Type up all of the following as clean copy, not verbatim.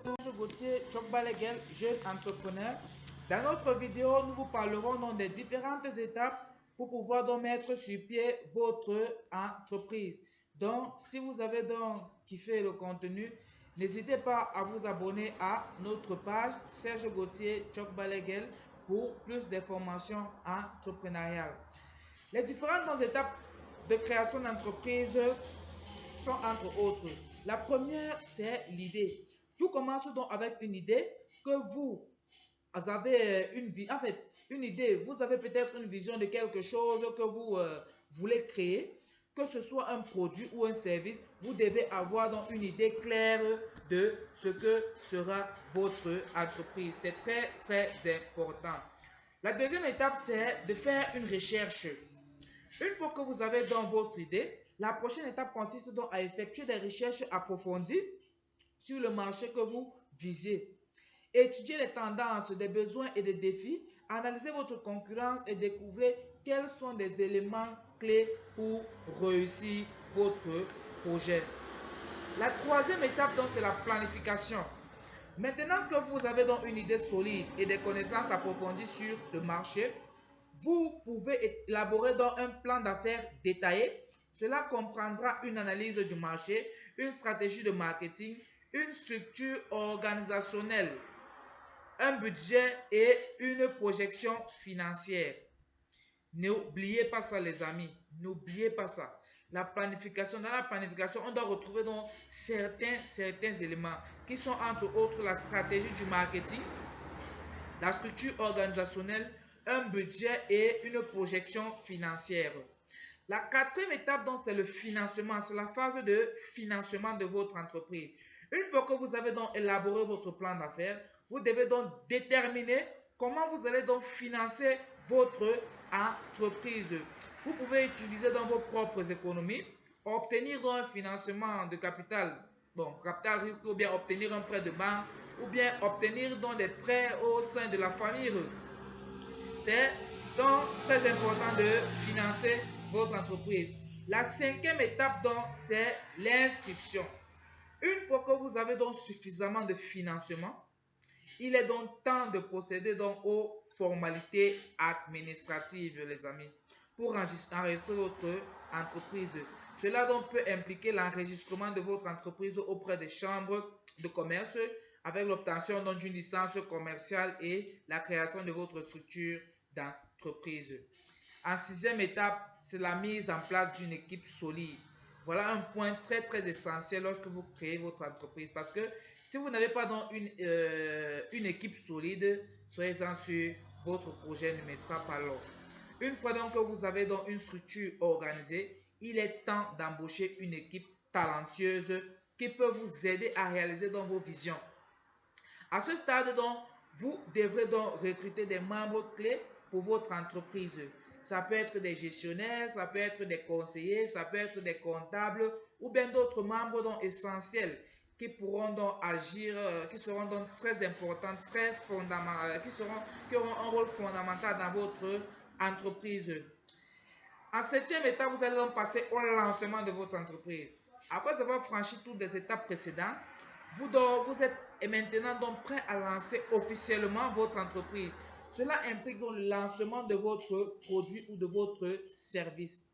Bonjour Gauthier, Chokbalegel, jeune entrepreneur. Dans notre vidéo, nous vous parlerons donc des différentes étapes pour pouvoir donc mettre sur pied votre entreprise. Donc, si vous avez donc kiffé le contenu, n'hésitez pas à vous abonner à notre page Serge Gauthier Chokbalegel pour plus d'informations entrepreneuriales. Les différentes étapes de création d'entreprise sont entre autres. La première, c'est l'idée. Tout commence donc avec une idée que vous avez une idée. Vous avez peut-être une vision de quelque chose que vous voulez créer, que ce soit un produit ou un service. Vous devez avoir donc une idée claire de ce que sera votre entreprise. C'est très, très important. La deuxième étape, c'est de faire une recherche. Une fois que vous avez dans votre idée, la prochaine étape consiste donc à effectuer des recherches approfondies sur le marché que vous visez. Étudiez les tendances, des besoins et des défis, analysez votre concurrence et découvrez quels sont les éléments clés pour réussir votre projet. La troisième étape, donc, c'est la planification. Maintenant que vous avez donc une idée solide et des connaissances approfondies sur le marché, vous pouvez élaborer donc un plan d'affaires détaillé. Cela comprendra une analyse du marché, une stratégie de marketing, une structure organisationnelle, un budget et une projection financière. N'oubliez pas ça, les amis. N'oubliez pas ça. La planification, dans la planification, on doit retrouver donc certains éléments qui sont entre autres la stratégie du marketing, la structure organisationnelle, un budget et une projection financière. La quatrième étape, donc, c'est le financement. C'est la phase de financement de votre entreprise. Une fois que vous avez donc élaboré votre plan d'affaires, vous devez donc déterminer comment vous allez donc financer votre entreprise. Vous pouvez utiliser dans vos propres économies, obtenir donc un financement de capital, capital risque, ou bien obtenir un prêt de banque, ou bien obtenir donc des prêts au sein de la famille. C'est donc très important de financer votre entreprise. La cinquième étape donc, c'est l'inscription. Une fois que vous avez donc suffisamment de financement, il est donc temps de procéder donc aux formalités administratives, les amis, pour enregistrer votre entreprise. Cela donc peut impliquer l'enregistrement de votre entreprise auprès des chambres de commerce avec l'obtention d'une licence commerciale et la création de votre structure d'entreprise. En sixième étape, c'est la mise en place d'une équipe solide. Voilà un point très très essentiel lorsque vous créez votre entreprise, parce que si vous n'avez pas donc une équipe solide, soyez-en sûr, votre projet ne mettra pas l'ordre. Une fois donc que vous avez donc une structure organisée, il est temps d'embaucher une équipe talentueuse qui peut vous aider à réaliser donc vos visions. À ce stade donc, vous devrez donc recruter des membres clés pour votre entreprise. Ça peut être des gestionnaires, ça peut être des conseillers, ça peut être des comptables ou bien d'autres membres donc essentiels qui pourront donc agir, qui seront donc très importants, très fondamentaux, qui auront un rôle fondamental dans votre entreprise. En septième étape, vous allez donc passer au lancement de votre entreprise. Après avoir franchi toutes les étapes précédentes, vous êtes maintenant donc prêt à lancer officiellement votre entreprise. Cela implique donc le lancement de votre produit ou de votre service.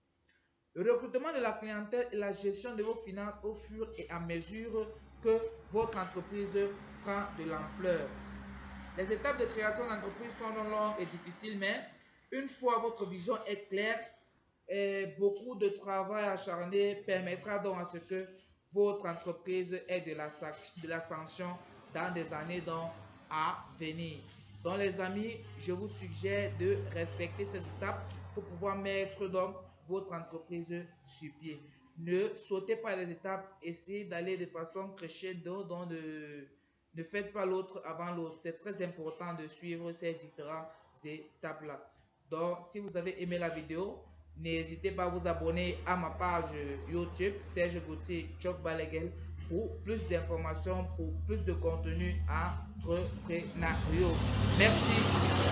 Le recrutement de la clientèle et la gestion de vos finances au fur et à mesure que votre entreprise prend de l'ampleur. Les étapes de création d'entreprise sont longues et difficiles, mais une fois votre vision est claire, beaucoup de travail acharné permettra donc à ce que votre entreprise ait de l'ascension dans des années donc à venir. Donc les amis, je vous suggère de respecter ces étapes pour pouvoir mettre donc votre entreprise sur pied. Ne sautez pas les étapes, essayez d'aller de façon crescendo, donc ne faites pas l'autre avant l'autre. C'est très important de suivre ces différentes étapes-là. Donc, si vous avez aimé la vidéo, n'hésitez pas à vous abonner à ma page YouTube, Serge Gauthier Chokbalegel, pour plus d'informations, pour plus de contenu entrepreneurial. Merci.